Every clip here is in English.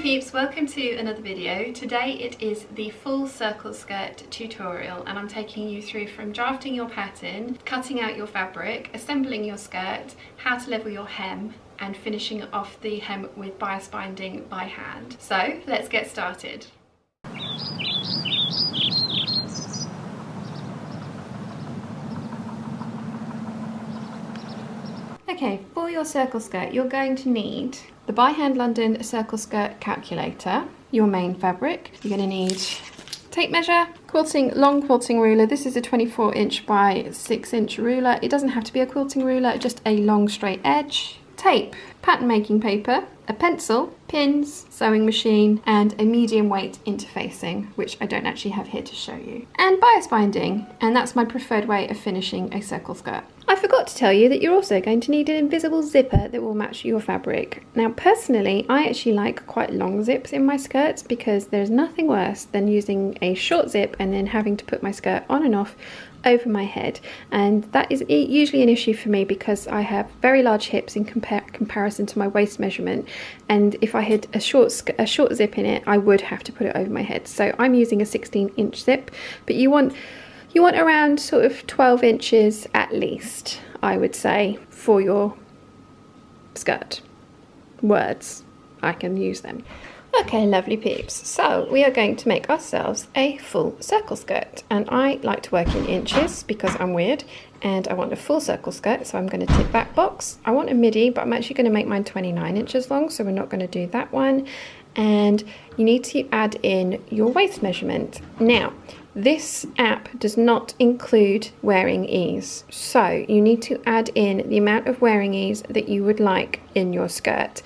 peeps, welcome to another video. Today it is the full circle skirt tutorial and I'm taking you through from drafting your pattern, cutting out your fabric, assembling your skirt, how to level your hem and finishing off the hem with bias binding by hand. So let's get started. Okay, for your circle skirt you're going to need the by hand London circle skirt calculator, your main fabric. You're going to need tape measure, long quilting ruler. This is a 24" by 6" ruler. It doesn't have to be a quilting ruler, just a long straight edge. Tape, pattern making paper, a pencil, pins, sewing machine, and a medium weight interfacing, which I don't actually have here to show you. And bias binding, and that's my preferred way of finishing a circle skirt. I forgot to tell you that you're also going to need an invisible zipper that will match your fabric. Now personally, I actually like quite long zips in my skirts because there's nothing worse than using a short zip and then having to put my skirt on and off over my head, and that is usually an issue for me because I have very large hips in comparison to my waist measurement, and if I had a short zip in it I would have to put it over my head. So I'm using a 16" zip, but you want around sort of 12 inches at least, I would say, for your skirt. Words, I can use them. Okay, lovely peeps, so we are going to make ourselves a full circle skirt, and I like to work in inches because I'm weird and I want a full circle skirt, so I'm going to tick that box. I want a midi, but I'm actually going to make mine 29 inches long, so we're not going to do that one. And you need to add in your waist measurement. Now, this app does not include wearing ease, so you need to add in the amount of wearing ease that you would like in your skirt.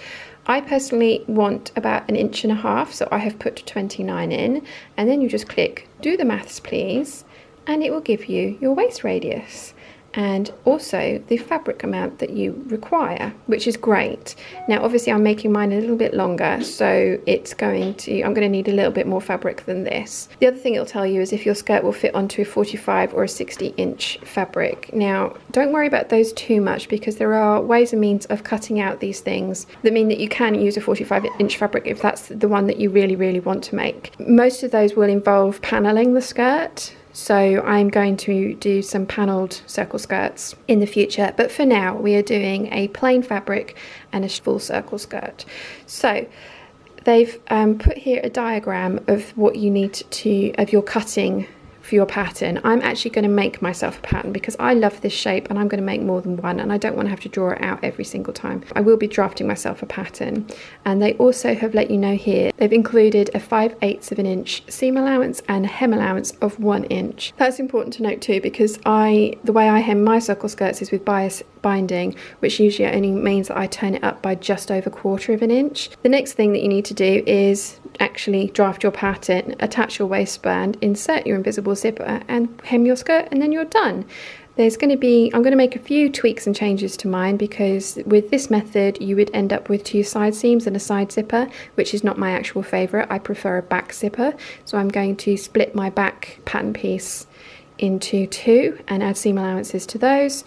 I personally want about 1.5 inches, so I have put 29 in, and then you just click do the maths please, and it will give you your waist radius and also the fabric amount that you require, which is great. Now obviously I'm making mine a little bit longer, so I'm going to need a little bit more fabric than this. The other thing it'll tell you is if your skirt will fit onto a 45 or a 60" fabric. Now don't worry about those too much because there are ways and means of cutting out these things that mean that you can use a 45" fabric if that's the one that you really want to make. Most of those will involve paneling the skirt, so I'm going to do some panelled circle skirts in the future, but for now we are doing a plain fabric and a full circle skirt. So they've put here a diagram of what you need of your cutting for your pattern. I'm actually going to make myself a pattern because I love this shape and I'm going to make more than one, and I don't want to have to draw it out every single time. I will be drafting myself a pattern, and they also have let you know here they've included a 5/8 inch seam allowance and a hem allowance of 1 inch. That's important to note too because the way I hem my circle skirts is with bias binding, which usually only means that I turn it up by just over 1/4 inch. The next thing that you need to do is actually draft your pattern, attach your waistband, insert your invisible zipper and hem your skirt, and then you're done. I'm going to make a few tweaks and changes to mine because with this method you would end up with 2 side seams and a side zipper, which is not my actual favourite. I prefer a back zipper, so I'm going to split my back pattern piece into 2 and add seam allowances to those.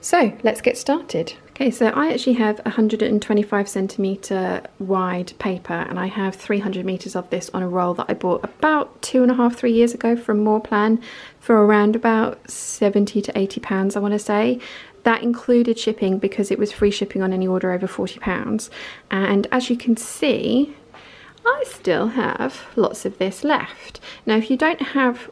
So let's get started. Okay, so I actually have 125cm wide paper, and I have 300 meters of this on a roll that I bought about 2.5–3 years ago from Moreplan for around about 70 to 80 pounds, I want to say. That included shipping because it was free shipping on any order over 40 pounds. And as you can see, I still have lots of this left. Now if you don't have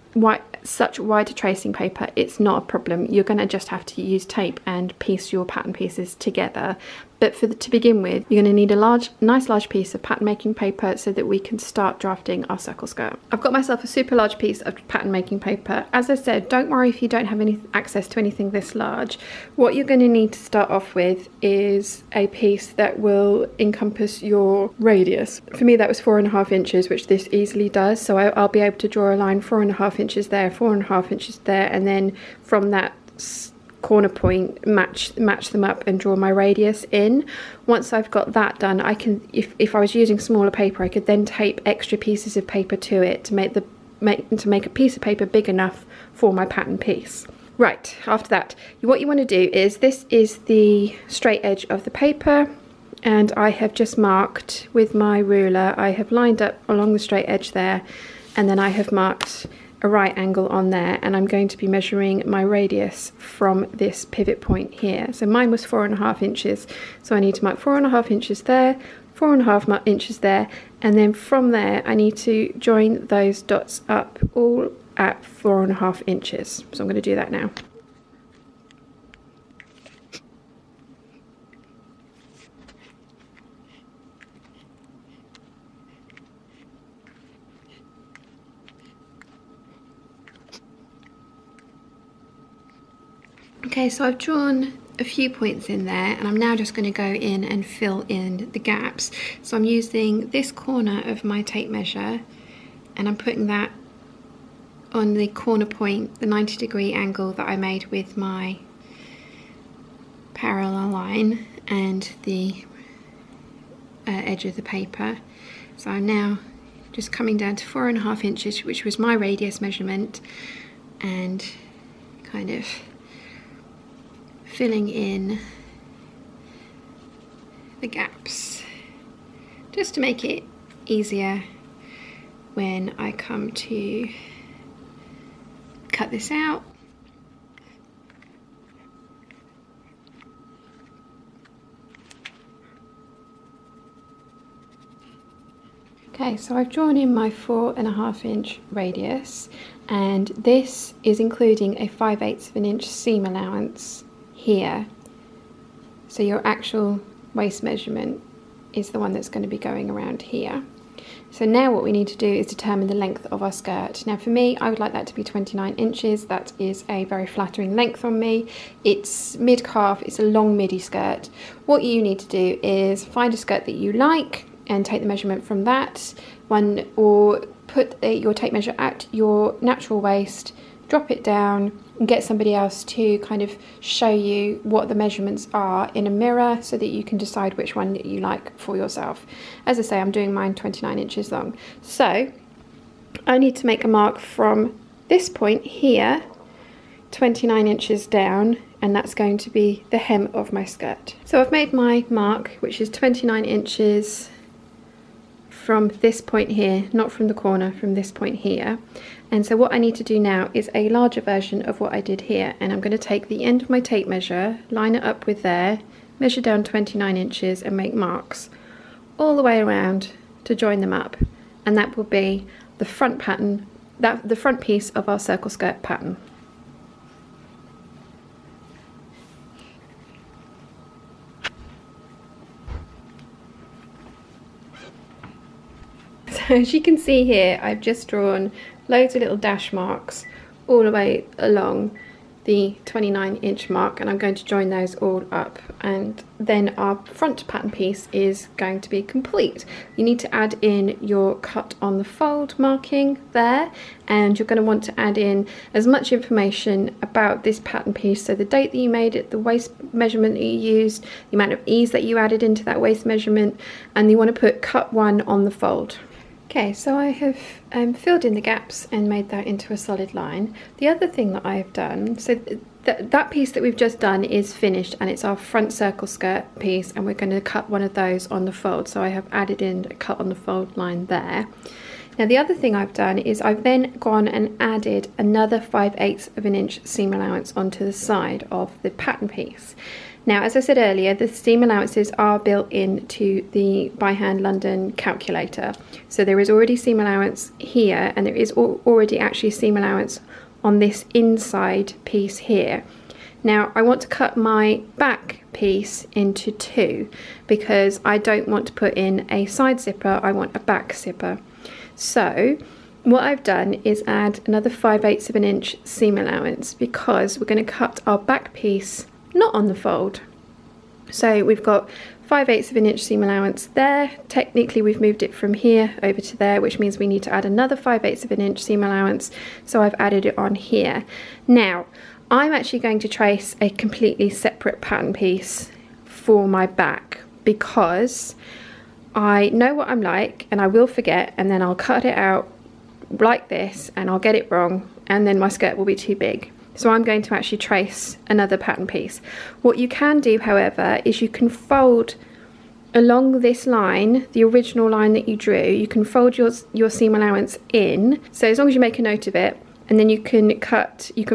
such wider tracing paper, it's not a problem. You're going to just have to use tape and piece your pattern pieces together. But to begin with, you're going to need a nice large piece of pattern making paper so that we can start drafting our circle skirt. I've got myself a super large piece of pattern making paper. As I said, don't worry if you don't have any access to anything this large. What you're going to need to start off with is a piece that will encompass your radius. For me that was 4.5 inches, which this easily does, so I'll be able to draw a line 4.5 inches there, 4.5 inches there, and then from that corner point match them up and draw my radius in. Once I've got that done, I can, if I was using smaller paper, I could then tape extra pieces of paper to it to make a piece of paper big enough for my pattern piece. Right, after that, what you want to do is, this is the straight edge of the paper, and I have just marked with my ruler, I have lined up along the straight edge there, and then I have marked a right angle on there, and I'm going to be measuring my radius from this pivot point here. So mine was 4.5 inches, so I need to mark 4.5 inches there, 4.5 inches there, and then from there I need to join those dots up all at 4.5 inches. So I'm going to do that now. Okay, so I've drawn a few points in there, and I'm now just going to go in and fill in the gaps. So I'm using this corner of my tape measure, and I'm putting that on the corner point, the 90-degree angle that I made with my parallel line and the edge of the paper. So I'm now just coming down to 4.5 inches, which was my radius measurement, and kind of filling in the gaps just to make it easier when I come to cut this out. Okay, so I've drawn in my 4.5 inch radius, and this is including a 5/8 of an inch seam allowance here. So your actual waist measurement is the one that's going to be going around here. So now what we need to do is determine the length of our skirt. Now for me, I would like that to be 29 inches. That is a very flattering length on me. It's mid-calf, it's a long midi skirt. What you need to do is find a skirt that you like and take the measurement from that one, or put your tape measure at your natural waist, drop it down, and get somebody else to kind of show you what the measurements are in a mirror so that you can decide which one that you like for yourself. As I say, I'm doing mine 29 inches long. So I need to make a mark from this point here, 29 inches down, and that's going to be the hem of my skirt. So I've made my mark, which is 29 inches from this point here, not from the corner, from this point here. And so what I need to do now is a larger version of what I did here, and I'm going to take the end of my tape measure, line it up with there, measure down 29 inches and make marks all the way around to join them up, and that will be the front pattern, the front piece of our circle skirt pattern. So as you can see here, I've just drawn loads of little dash marks all the way along the 29 inch mark, and I'm going to join those all up, and then our front pattern piece is going to be complete. You need to add in your cut on the fold marking there, and you're going to want to add in as much information about this pattern piece, so the date that you made it, the waist measurement that you used, the amount of ease that you added into that waist measurement, and you want to put cut 1 on the fold. Okay, so I have filled in the gaps and made that into a solid line. The other thing that I have done, so that piece that we've just done is finished, and it's our front circle skirt piece, and we're going to cut one of those on the fold. So I have added in a cut on the fold line there. Now the other thing I've done is I've then gone and added another 5/8 of an inch seam allowance onto the side of the pattern piece. Now, as I said earlier, the seam allowances are built into the by hand London calculator. So there is already seam allowance here, and there is already actually seam allowance on this inside piece here. Now, I want to cut my back piece into 2 because I don't want to put in a side zipper, I want a back zipper. So what I've done is add another 5/8 of an inch seam allowance, because we're going to cut our back piece not on the fold. So we've got 5/8 of an inch seam allowance there. Technically we've moved it from here over to there, which means we need to add another 5/8 of an inch seam allowance, so I've added it on here. Now I'm actually going to trace a completely separate pattern piece for my back, because I know what I'm like and I will forget, and then I'll cut it out like this and I'll get it wrong, and then my skirt will be too big. So I'm going to actually trace another pattern piece. What you can do, however, is you can fold along this line, the original line that you drew, you can fold your seam allowance in. So as long as you make a note of it, and then you can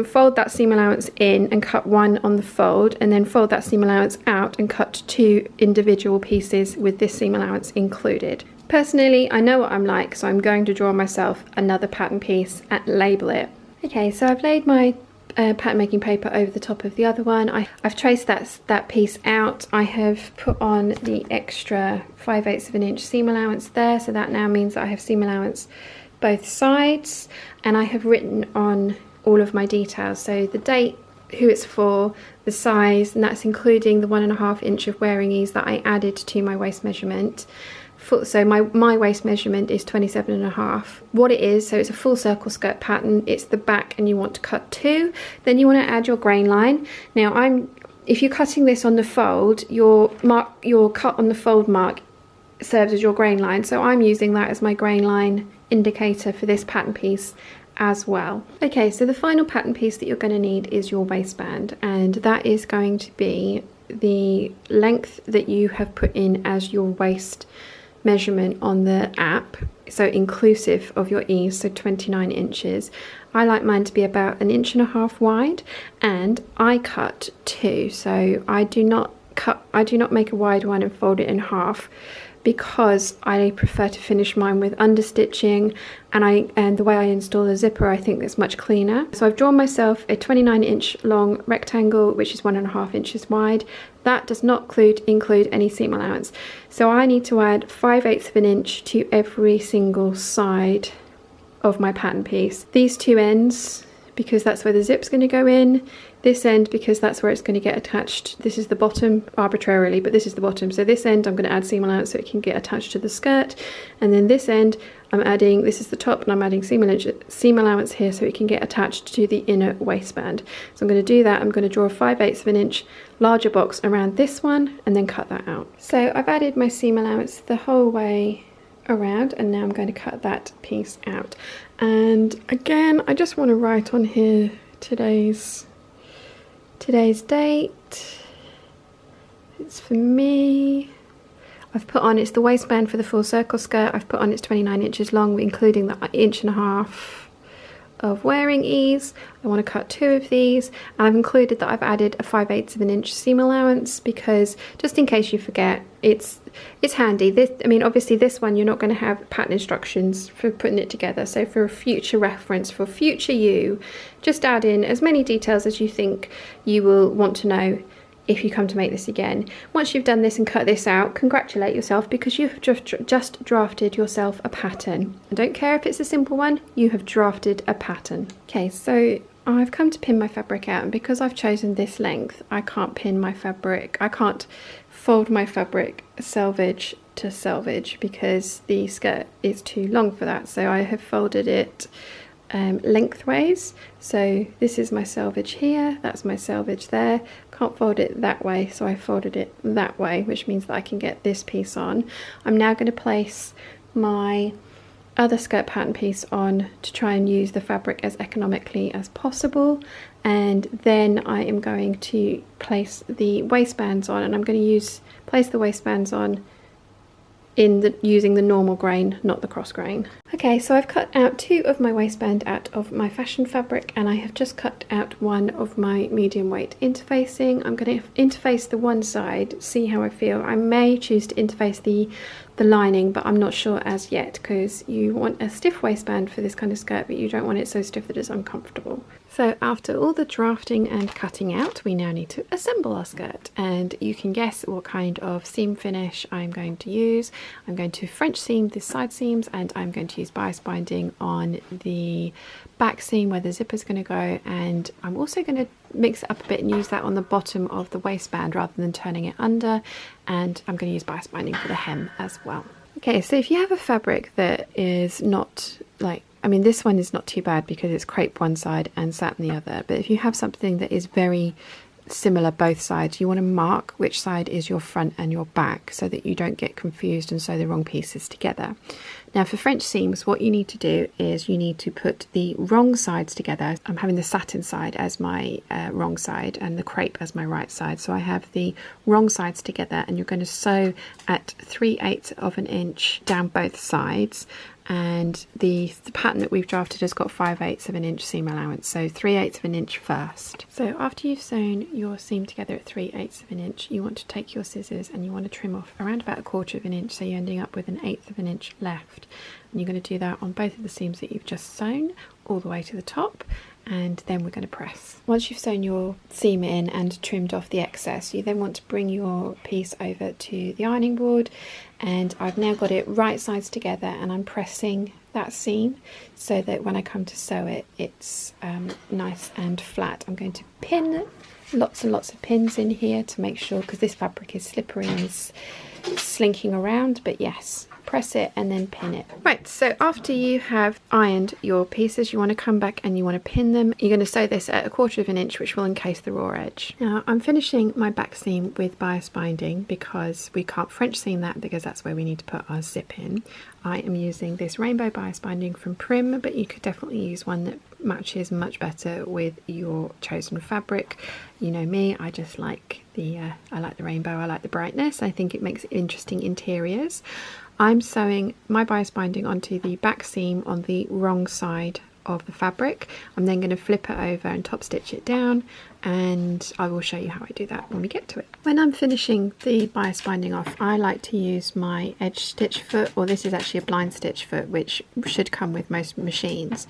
fold that seam allowance in and cut one on the fold, and then fold that seam allowance out and cut 2 individual pieces with this seam allowance included. Personally, I know what I'm like, so I'm going to draw myself another pattern piece and label it. Okay, so I've laid my pattern making paper over the top of the other one. I've traced that piece out. I have put on the extra 5/8 of an inch seam allowance there, so that now means that I have seam allowance both sides, and I have written on all of my details, so the date, who it's for, the size, and that's including the 1.5 inch of wearing ease that I added to my waist measurement. So my waist measurement is 27.5. What it is, so it's a full circle skirt pattern, it's the back and you want to cut 2, then you want to add your grain line. Now if you're cutting this on the fold, your cut on the fold mark serves as your grain line, so I'm using that as my grain line indicator for this pattern piece as well. Okay, so the final pattern piece that you're going to need is your waistband, and that is going to be the length that you have put in as your waist measurement on the app, so inclusive of your ease, so 29 inches. I like mine to be about 1.5 inches wide, and I cut 2, so I do not make a wide one and fold it in half, because I prefer to finish mine with understitching, and the way I install the zipper, I think that's much cleaner. So I've drawn myself a 29 inch long rectangle, which is 1.5 inches wide. That does not include any seam allowance. So I need to add 5/8 of an inch to every single side of my pattern piece. These 2 ends, because that's where the zip's going to go in. This end, because that's where it's going to get attached. This is the bottom, arbitrarily, but this is the bottom. So this end I'm going to add seam allowance so it can get attached to the skirt. And then this end I'm adding, this is the top, and I'm adding seam allowance here so it can get attached to the inner waistband. So I'm going to do that. I'm going to draw a 5/8 of an inch larger box around this one and then cut that out. So I've added my seam allowance the whole way around, and now I'm going to cut that piece out. And again, I just want to write on here today's date. It's for me. I've put on, it's the waistband for the full circle skirt. I've put on it's 29 inches long, including the 1.5 inches of wearing ease. I want to cut 2 of these, and I've included that I've added a 5/8 of an inch seam allowance, because just in case you forget, it's handy. I mean, obviously this one you're not going to have pattern instructions for putting it together, so for a future reference, for future you, just add in as many details as you think you will want to know if you come to make this again. Once you've done this and cut this out, congratulate yourself, because you have just drafted yourself a pattern. I don't care if it's a simple one, you have drafted a pattern. Okay, so I've come to pin my fabric out, and because I've chosen this length, I can't pin my fabric, I can't fold my fabric selvage to selvage, because the skirt is too long for that. So I have folded it lengthways. So this is my selvage here, that's my selvage there. Can't fold it that way, so I folded it that way, which means that I can get this piece on. I'm now going to place my other skirt pattern piece on to try and use the fabric as economically as possible, and then I am going to place the waistbands on, and I'm going to place the waistbands on using the normal grain, not the cross grain. Okay, so I've cut out 2 of my waistband out of my fashion fabric, and I have just cut out 1 of my medium weight interfacing. I'm going to interface the one side, see how I feel. I may choose to interface the lining, but I'm not sure as yet, because you want a stiff waistband for this kind of skirt, but you don't want it so stiff that it's uncomfortable. So after all the drafting and cutting out, we now need to assemble our skirt, and you can guess what kind of seam finish I'm going to use. I'm going to French seam the side seams, and I'm going to use bias binding on the back seam where the zipper is going to go, and I'm also going to mix it up a bit and use that on the bottom of the waistband rather than turning it under, and I'm going to use bias binding for the hem as well. Okay, so if you have a fabric that is not like, I mean, this one is not too bad because it's crepe one side and satin the other, but if you have something that is very similar both sides. You want to mark which side is your front and your back so that you don't get confused and sew the wrong pieces together. Now for French seams, what you need to do is you need to put the wrong sides together. I'm having the satin side as my wrong side and the crepe as my right side. So I have the wrong sides together, and you're going to sew at 3/8 of an inch down both sides. And the pattern that we've drafted has got 5/8 of an inch seam allowance, so 3/8 of an inch first. So after you've sewn your seam together at 3/8 of an inch, you want to take your scissors and you want to trim off around about 1/4 of an inch, so you're ending up with 1/8 of an inch left. And you're going to do that on both of the seams that you've just sewn all the way to the top, and then we're going to press. Once you've sewn your seam in and trimmed off the excess, you then want to bring your piece over to the ironing board, and I've now got it right sides together, and I'm pressing that seam so that when I come to sew it, it's nice and flat. I'm going to pin lots and lots of pins in here to make sure, because this fabric is slippery and is slinking around, but yes, press it and then pin it. Right, so after you have ironed your pieces, you want to come back and you want to pin them. You're going to sew this at 1/4 of an inch, which will encase the raw edge. Now I'm finishing my back seam with bias binding because we can't French seam that, because that's where we need to put our zip in. I am using this rainbow bias binding from Prim, but you could definitely use one that matches much better with your chosen fabric. You know me, I just like I like the rainbow, I like the brightness. I think it makes interesting interiors. I'm sewing my bias binding onto the back seam on the wrong side of the fabric. I'm then going to flip it over and top stitch it down, and I will show you how I do that when we get to it. When I'm finishing the bias binding off, I like to use my edge stitch foot, or this is actually a blind stitch foot, which should come with most machines.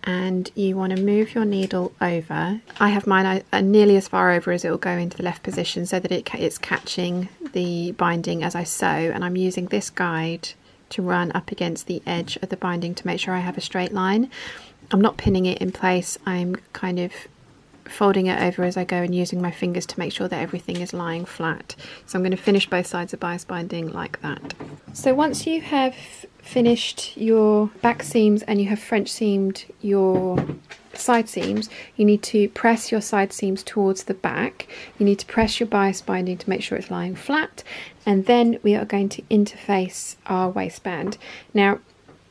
And you want to move your needle over. I have mine nearly as far over as it will go into the left position, so that it's catching the binding as I sew, and I'm using this guide to run up against the edge of the binding to make sure I have a straight line. I'm not pinning it in place, I'm kind of folding it over as I go and using my fingers to make sure that everything is lying flat. So I'm going to finish both sides of bias binding like that. So once you have finished your back seams and you have French seamed your side seams, you need to press your side seams towards the back. You need to press your bias binding to make sure it's lying flat, and then we are going to interface our waistband. Now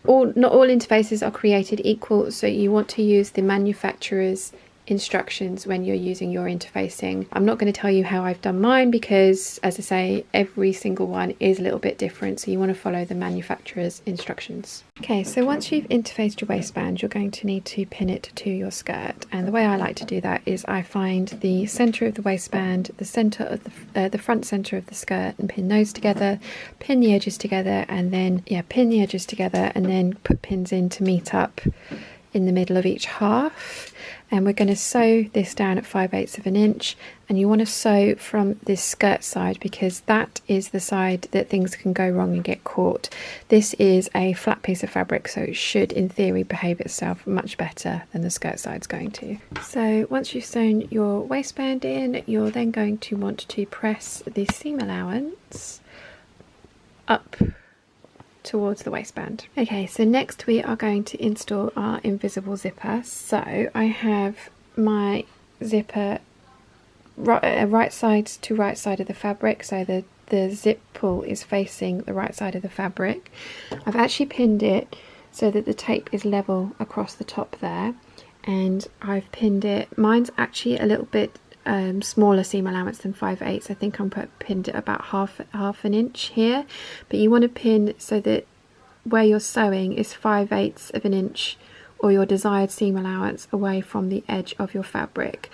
not all interfaces are created equal, so you want to use the manufacturer's instructions when you're using your interfacing. I'm not going to tell you how I've done mine because, as I say, every single one is a little bit different, so you want to follow the manufacturer's instructions. Okay, so once you've interfaced your waistband, you're going to need to pin it to your skirt, and the way I like to do that is I find the center of the waistband, the center of the front center of the skirt, and pin those together, pin the edges together, and then pin the edges together, and then put pins in to meet up in the middle of each half. And we're going to sew this down at 5/8 of an inch, and you want to sew from this skirt side because that is the side that things can go wrong and get caught. This is a flat piece of fabric, so it should in theory behave itself much better than the skirt side's going to. So once you've sewn your waistband in, you're then going to want to press the seam allowance up towards the waistband. Okay, so next we are going to install our invisible zipper. So I have my zipper right side to right side of the fabric, so the zip pull is facing the right side of the fabric. I've actually pinned it so that the tape is level across the top there, and I've pinned it, mine's actually a little bit smaller seam allowance than 5/8. I think I'm pinned at about half an inch here, but you want to pin so that where you're sewing is 5/8 of an inch or your desired seam allowance away from the edge of your fabric.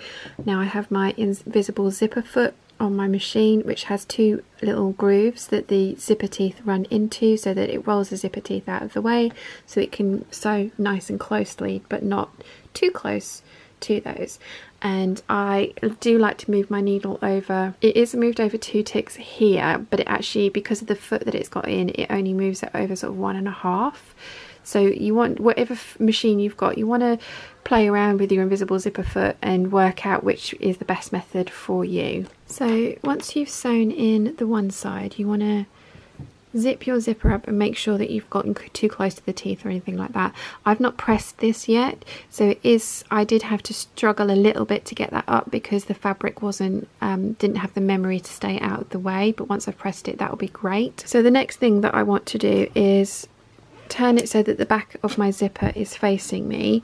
Now I have my invisible zipper foot on my machine, which has two little grooves that the zipper teeth run into so that it rolls the zipper teeth out of the way so it can sew nice and closely but not too close to those. And I do like to move my needle over. It is moved over 2 ticks here, but it actually, because of the foot that it's got in, it only moves it over sort of 1.5. So you want, whatever machine you've got, you want to play around with your invisible zipper foot and work out which is the best method for you. So once you've sewn in the one side, you want to zip your zipper up and make sure that you've gotten too close to the teeth or anything like that. I've not pressed this yet, so I did have to struggle a little bit to get that up because the fabric didn't have the memory to stay out of the way, but once I've pressed it, that will be great. So the next thing that I want to do is turn it so that the back of my zipper is facing me,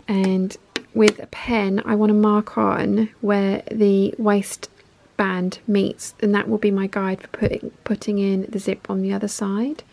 and with a pen I want to mark on where the waistband meets, and that will be my guide for putting in the zip on the other side.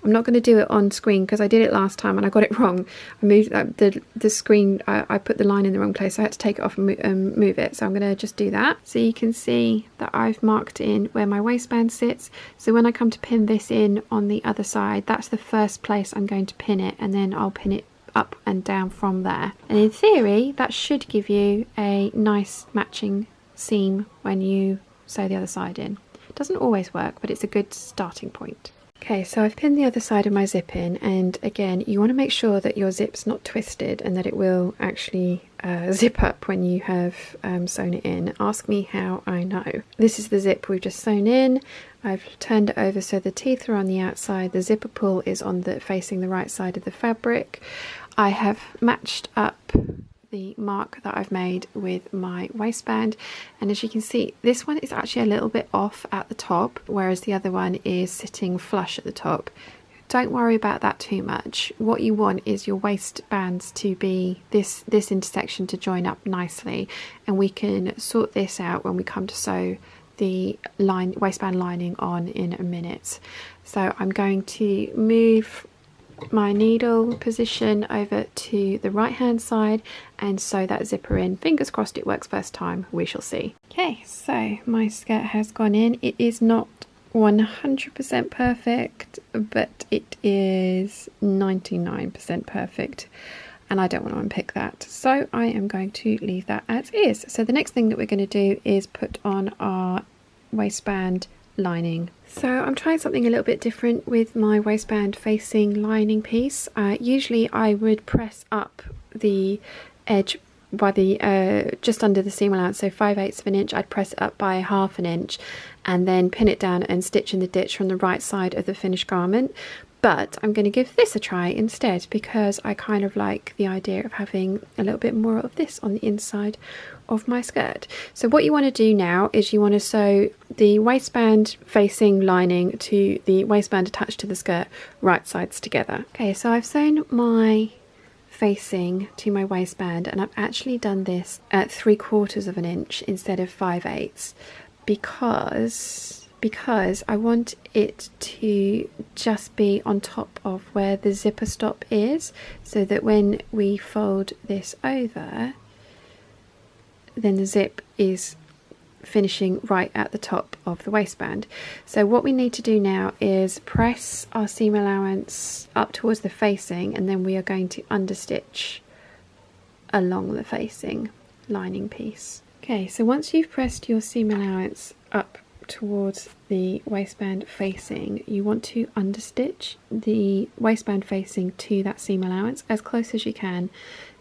I'm not going to do it on screen because I did it last time and I got it wrong. I moved the screen, I put the line in the wrong place, so I had to take it off and move it. So I'm going to just do that. So you can see that I've marked in where my waistband sits. So when I come to pin this in on the other side, that's the first place I'm going to pin it, and then I'll pin it up and down from there. And in theory, that should give you a nice matching seam when you sew the other side in. It doesn't always work, but it's a good starting point. Okay, so I've pinned the other side of my zip in, and again, you want to make sure that your zip's not twisted and that it will actually zip up when you have sewn it in. Ask me how I know. This is the zip we've just sewn in. I've turned it over so the teeth are on the outside, the zipper pull is facing the right side of the fabric. I have matched up the mark that I've made with my waistband, and as you can see, this one is actually a little bit off at the top, whereas the other one is sitting flush at the top. Don't worry about that too much. What you want is your waistbands to be this intersection to join up nicely, and we can sort this out when we come to sew the waistband lining on in a minute. So I'm going to move my needle position over to the right hand side and sew that zipper in. Fingers crossed it works first time, we shall see. Okay, so my skirt has gone in. It is not 100% perfect, but it is 99% perfect, and I don't want to unpick that, so I am going to leave that as is. So the next thing that we're going to do is put on our waistband lining. So I'm trying something a little bit different with my waistband facing lining piece. Usually I would press up the edge by the just under the seam allowance, so 5/8 of an inch. I'd press it up by 1/2 an inch and then pin it down and stitch in the ditch from the right side of the finished garment. But I'm going to give this a try instead because I kind of like the idea of having a little bit more of this on the inside of my skirt. So what you want to do now is you want to sew the waistband facing lining to the waistband attached to the skirt right sides together. Okay, so I've sewn my facing to my waistband, and I've actually done this at 3/4 of an inch instead of 5/8 because I want it to just be on top of where the zipper stop is, so that when we fold this over, then the zip is finishing right at the top of the waistband. So what we need to do now is press our seam allowance up towards the facing, and then we are going to understitch along the facing lining piece. Okay, so once you've pressed your seam allowance up towards the waistband facing, you want to understitch the waistband facing to that seam allowance as close as you can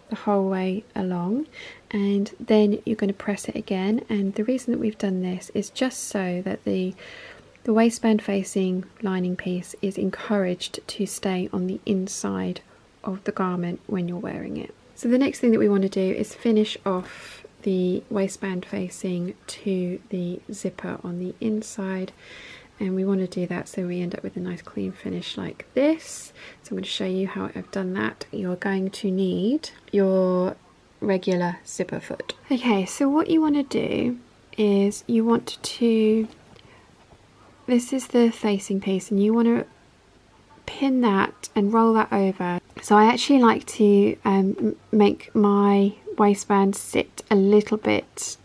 the whole way along, and then you're going to press it again. And the reason that we've done this is just so that the waistband facing lining piece is encouraged to stay on the inside of the garment when you're wearing it. So the next thing that we want to do is finish off the waistband facing to the zipper on the inside, and we want to do that so we end up with a nice clean finish like this. So I'm going to show you how I've done that. You're going to need your regular zipper foot. Okay, so what you want to do is you want to, this is the facing piece, and you want to pin that and roll that over. So I actually like to make my waistband sit a little bit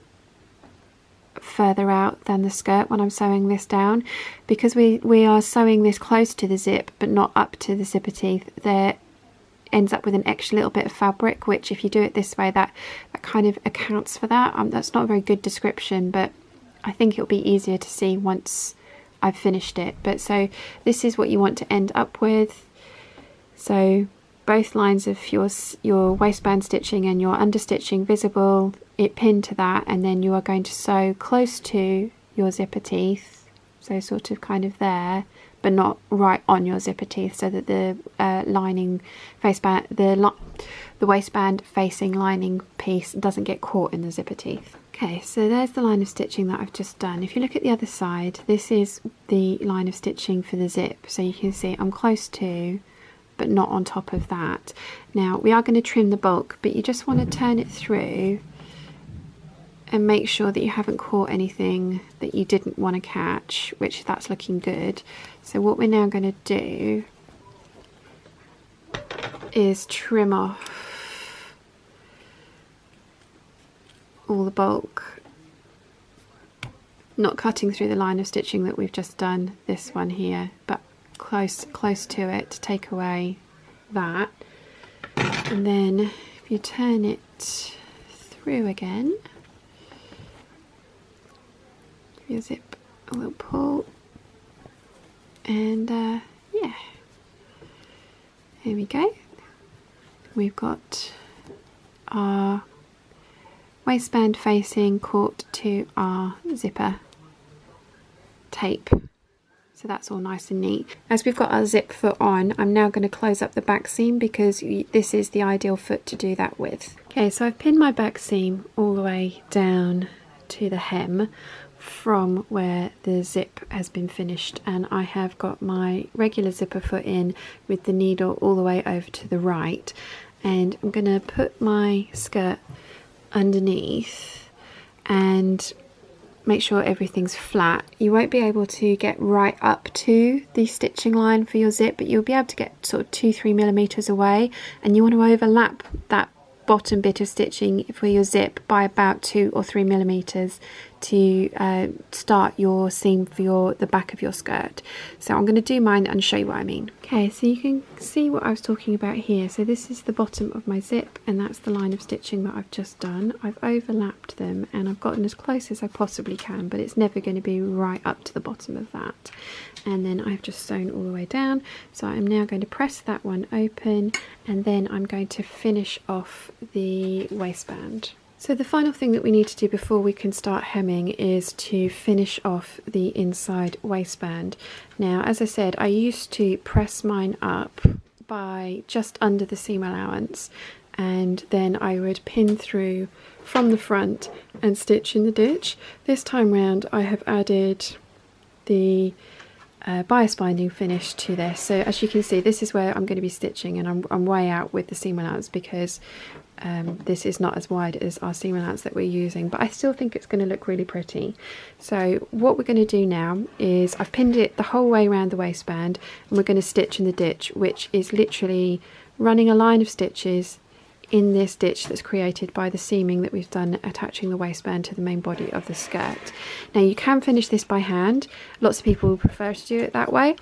further out than the skirt when I'm sewing this down, because we are sewing this close to the zip but not up to the zipper teeth. There ends up with an extra little bit of fabric, which if you do it this way, that kind of accounts for that. That's not a very good description, but I think it'll be easier to see once I've finished it. But so this is what you want to end up with. So both lines of your waistband stitching and your understitching visible, it pinned to that, and then you are going to sew close to your zipper teeth so sort of kind of there, but not right on your zipper teeth, so that the lining waistband, the waistband facing lining piece doesn't get caught in the zipper teeth. Okay, so there's the line of stitching that I've just done. If you look at the other side, this is the line of stitching for the zip, so you can see I'm close to, but not on top of that. Now we are going to trim the bulk, but you just want to turn it through and make sure that you haven't caught anything that you didn't want to catch, which that's looking good. So what we're now going to do is trim off all the bulk, not cutting through the line of stitching that we've just done, this one here, but close to it, to take away that. And then if you turn it through again, give your zip a little pull, and yeah, here we go. We've got our waistband facing caught to our zipper tape, so that's all nice and neat. As we've got our zip foot on, I'm now going to close up the back seam, because this is the ideal foot to do that with. Okay, so I've pinned my back seam all the way down to the hem from where the zip has been finished, and I have got my regular zipper foot in with the needle all the way over to the right, and I'm going to put my skirt underneath and make sure everything's flat. You won't be able to get right up to the stitching line for your zip, but you'll be able to get sort of 2-3 millimeters away, and you want to overlap that bottom bit of stitching for your zip by about 2 or 3 millimeters to start your seam for the back of your skirt. So I'm going to do mine and show you what I mean. Okay, so you can see what I was talking about here. So this is the bottom of my zip, and that's the line of stitching that I've just done. I've overlapped them and I've gotten as close as I possibly can, but it's never going to be right up to the bottom of that. And then I've just sewn all the way down. So I'm now going to press that one open, and then I'm going to finish off the waistband. So the final thing that we need to do before we can start hemming is to finish off the inside waistband. Now, as I said, I used to press mine up by just under the seam allowance, and then I would pin through from the front and stitch in the ditch. This time round I have added the bias binding finish to this. So as you can see, this is where I'm going to be stitching, and I'm way out with the seam allowance, because this is not as wide as our seam allowance that we're using, but I still think it's going to look really pretty. So what we're going to do now is I've pinned it the whole way around the waistband, and we're going to stitch in the ditch, which is literally running a line of stitches in this ditch that's created by the seaming that we've done attaching the waistband to the main body of the skirt. Now you can finish this by hand. Lots of people prefer to do it that way.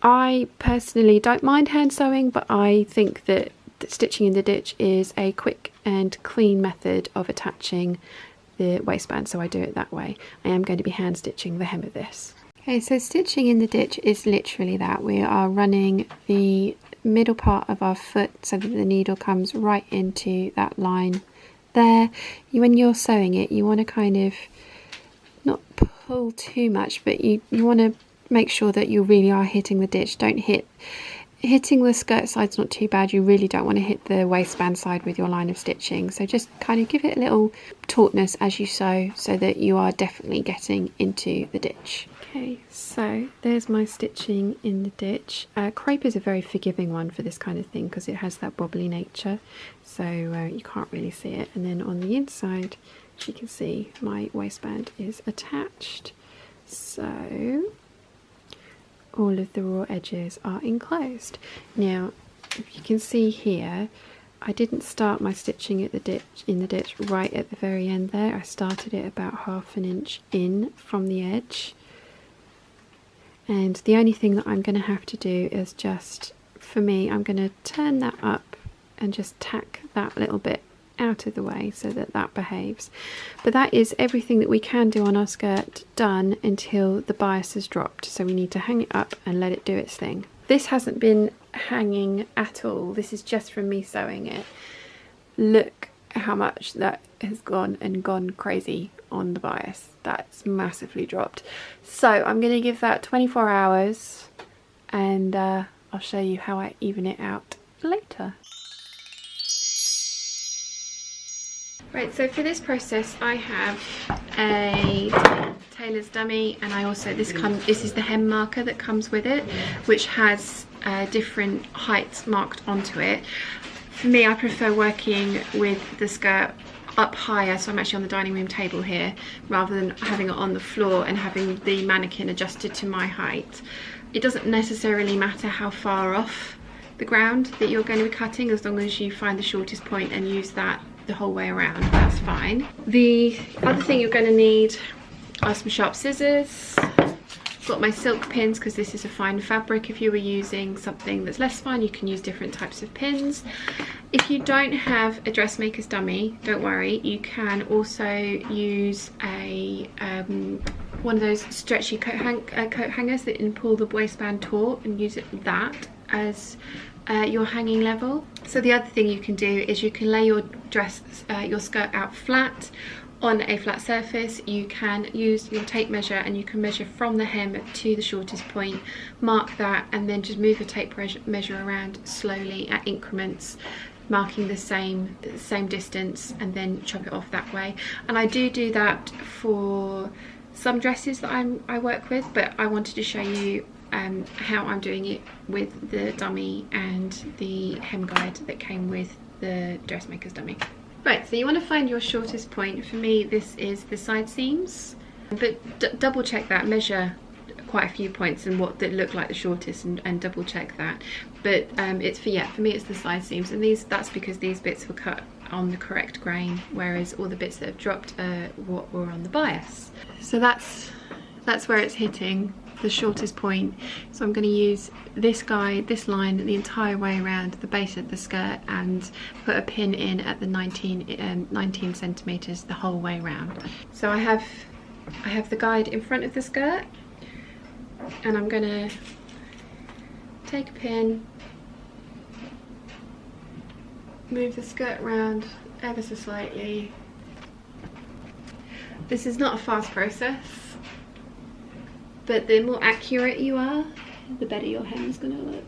I personally don't mind hand sewing, but I think that stitching in the ditch is a quick and clean method of attaching the waistband, so I do it that way. I am going to be hand stitching the hem of this. Okay, so stitching in the ditch is literally that. We are running the middle part of our foot so that the needle comes right into that line there. When you're sewing it, you want to kind of not pull too much, but you want to make sure that you really are hitting the ditch. Don't hitting the skirt side's not too bad. You really don't want to hit the waistband side with your line of stitching, so just kind of give it a little tautness as you sew, so that you are definitely getting into the ditch. Okay, so there's my stitching in the ditch. Crepe is a very forgiving one for this kind of thing, because it has that wobbly nature, so you can't really see it. And then on the inside, as you can see, my waistband is attached, so all of the raw edges are enclosed. Now, if you can see here, I didn't start my stitching at the ditch in the ditch right at the very end there. I started it about 1/2 inch in from the edge. And the only thing that I'm going to have to do is just, for me, I'm going to turn that up and just tack that little bit out of the way so that that behaves. But that is everything that we can do on our skirt done until the bias has dropped. So we need to hang it up and let it do its thing. This hasn't been hanging at all. This is just from me sewing it. Look how much that has gone crazy on the bias. That's massively dropped. So I'm going to give that 24 hours and I'll show you how I even it out later. Right, so for this process I have a tailor's dummy, and I also, this is the hem marker that comes with it, which has different heights marked onto it. For me, I prefer working with the skirt up higher, so I'm actually on the dining room table here, rather than having it on the floor and having the mannequin adjusted to my height. It doesn't necessarily matter how far off the ground that you're going to be cutting, as long as you find the shortest point and use that the whole way around, that's fine. The other thing you're going to need are some sharp scissors. I've got my silk pins because this is a fine fabric. If you were using something that's less fine, you can use different types of pins. If you don't have a dressmaker's dummy, don't worry, you can also use a one of those stretchy coat hangers that can pull the waistband taut, and use that as your hanging level. So the other thing you can do is you can lay your skirt out flat on a flat surface. You can use your tape measure and you can measure from the hem to the shortest point, mark that, and then just move your tape measure around slowly at increments, marking the same distance, and then chop it off that way. And I do that for some dresses that I work with, but I wanted to show you how I'm doing it with the dummy and the hem guide that came with the dressmaker's dummy. Right, so you want to find your shortest point. For me, this is the side seams, but double check that, measure quite a few points and what that look like the shortest, and double check that. But for me it's the side seams, and that's because these bits were cut on the correct grain, whereas all the bits that have dropped are what were on the bias. So that's where it's hitting the shortest point. So I'm going to use this guide, this line, the entire way around the base of the skirt, and put a pin in at the 19 centimeters the whole way around. So I have the guide in front of the skirt, and I'm going to take a pin, move the skirt around ever so slightly. This is not a fast process, but the more accurate you are, the better your hem is going to look.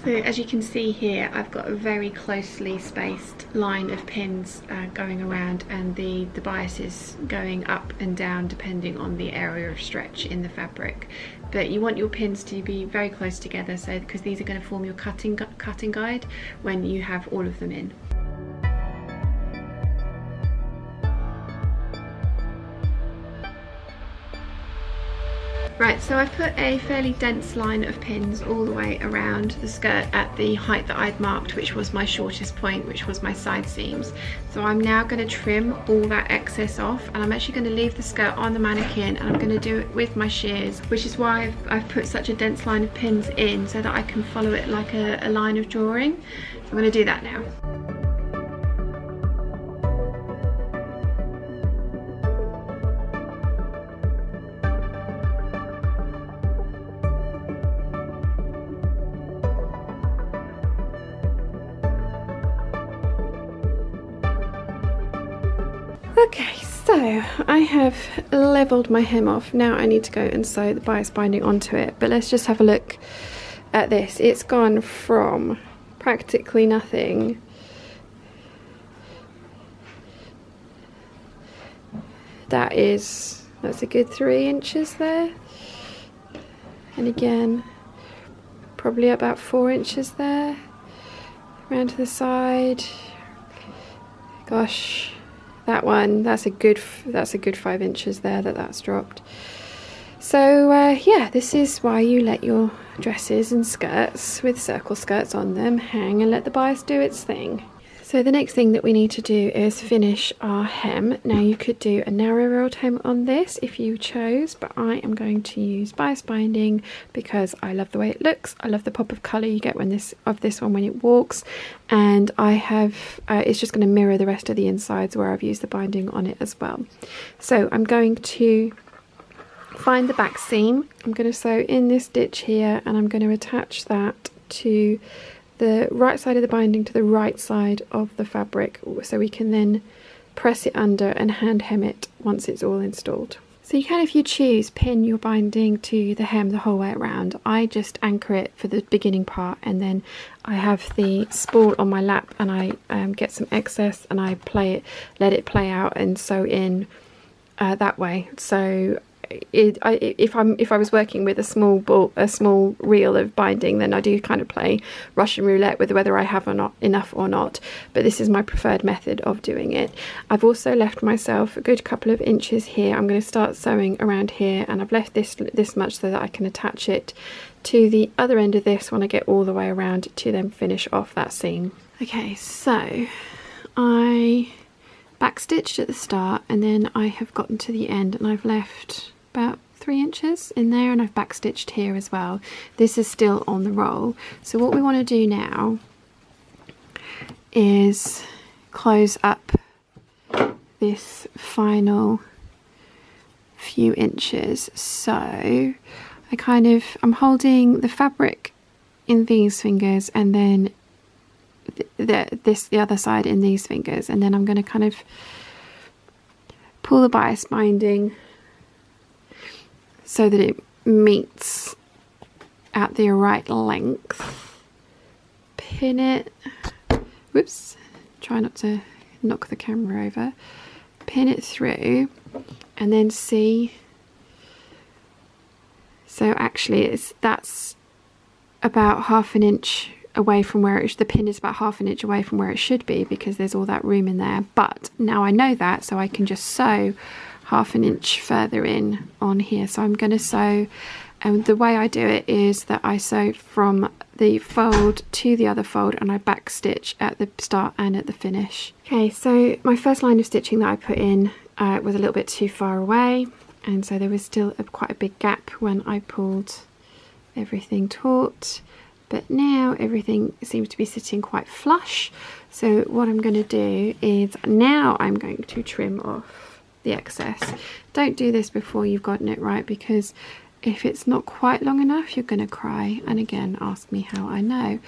So as you can see here, I've got a very closely spaced line of pins going around, and the bias is going up and down depending on the area of stretch in the fabric. But you want your pins to be very close together, so because these are going to form your cutting guide when you have all of them in. Right, so I've put a fairly dense line of pins all the way around the skirt at the height that I'd marked, which was my shortest point, which was my side seams. So I'm now going to trim all that excess off, and I'm actually going to leave the skirt on the mannequin, and I'm going to do it with my shears, which is why I've put such a dense line of pins in, so that I can follow it like a line of drawing. So I'm going to do that now. Okay, so I have levelled my hem off. Now I need to go and sew the bias binding onto it, but let's just have a look at this. It's gone from practically nothing that's a good 3 inches there, and again probably about 4 inches there around to the side. Gosh, that one, that's a good 5 inches there that's dropped. So yeah, this is why you let your dresses and skirts with circle skirts on them hang and let the bias do its thing. So the next thing that we need to do is finish our hem. Now you could do a narrow rolled hem on this if you chose, but I am going to use bias binding because I love the way it looks. I love the pop of colour you get when this one when it walks, and I have it's just going to mirror the rest of the insides where I've used the binding on it as well. So I'm going to find the back seam. I'm going to sew in this stitch here, and I'm going to attach that to the right side of the binding to the right side of the fabric, so we can then press it under and hand hem it once it's all installed. So you can, if you choose, pin your binding to the hem the whole way around. I just anchor it for the beginning part, and then I have the spool on my lap, and I get some excess and I let it play out and sew in that way. So if I was working with a small reel of binding, then I do kind of play Russian roulette with whether I have enough or not, but this is my preferred method of doing it. I've also left myself a good couple of inches here. I'm going to start sewing around here, and I've left this much so that I can attach it to the other end of this when I get all the way around to then finish off that seam. Okay, so I backstitched at the start, and then I have gotten to the end and I've left about 3 inches in there, and I've backstitched here as well. This is still on the roll. So what we want to do now is close up this final few inches. So I'm holding the fabric in these fingers, and then the other side in these fingers, and then I'm going to kind of pull the bias binding so that it meets at the right length, pin it, whoops, try not to knock the camera over, pin it through, and then see. So actually that's about ½ an inch away from where the pin is about ½ an inch away from where it should be, because there's all that room in there. But now I know that, so I can just sew ½ an inch further in on here. So I'm going to sew, and the way I do it is that I sew from the fold to the other fold, and I back stitch at the start and at the finish. Okay, so my first line of stitching that I put in was a little bit too far away, and so there was still quite a big gap when I pulled everything taut. But now everything seems to be sitting quite flush. So what I'm going to do is now I'm going to trim off the excess. Don't do this before you've gotten it right, because if it's not quite long enough, you're going to cry. And again, ask me how I know.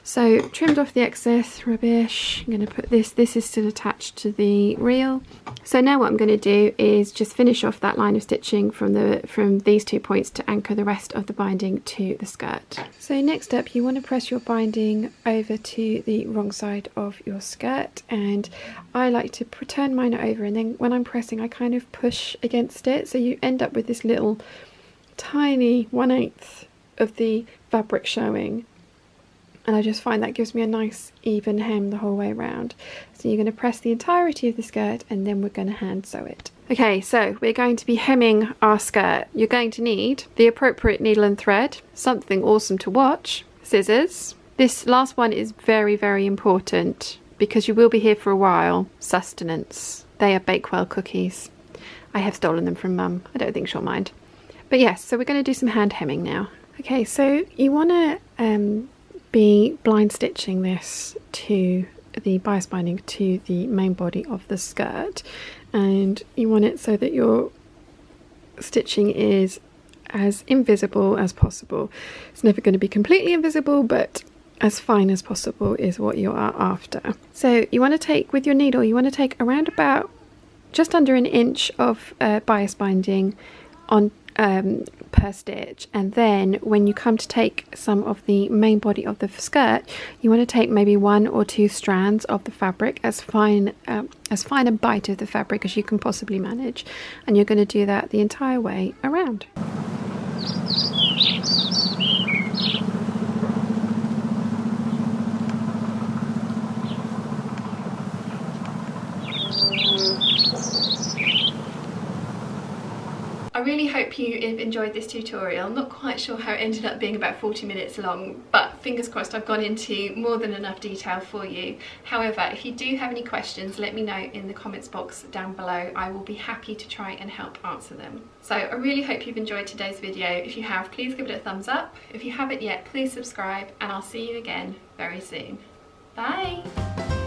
So trimmed off the excess rubbish. I'm going to put this is still attached to the reel. So now what I'm going to do is just finish off that line of stitching from these 2 points to anchor the rest of the binding to the skirt. So next up, you want to press your binding over to the wrong side of your skirt, and I like to turn mine over, and then when I'm pressing I kind of push against it, so you end up with this little tiny 1/8 of the fabric showing, and I just find that gives me a nice even hem the whole way around. So you're going to press the entirety of the skirt, and then we're going to hand sew it. Okay, so we're going to be hemming our skirt. You're going to need the appropriate needle and thread, something awesome to watch, scissors. This last one is very, very important because you will be here for a while. Sustenance. They are Bakewell cookies. I have stolen them from Mum. I don't think she'll mind. But yes, so we're going to do some hand hemming now. Okay, so you want to be blind stitching this to the bias binding to the main body of the skirt, and you want it so that your stitching is as invisible as possible. It's never going to be completely invisible, but as fine as possible is what you are after. So you want to take, with your needle, you want to take around about just under an inch of bias binding on per stitch, and then when you come to take some of the main body of the skirt, you want to take maybe 1 or 2 strands of the fabric, as fine a bite of the fabric as you can possibly manage, and you're going to do that the entire way around. really hope you have enjoyed this tutorial. I'm not quite sure how it ended up being about 40 minutes long, but fingers crossed I've gone into more than enough detail for you. However, if you do have any questions, let me know in the comments box down below. I will be happy to try and help answer them. So I really hope you've enjoyed today's video. If you have, please give it a thumbs up. If you haven't yet, please subscribe, and I'll see you again very soon. Bye!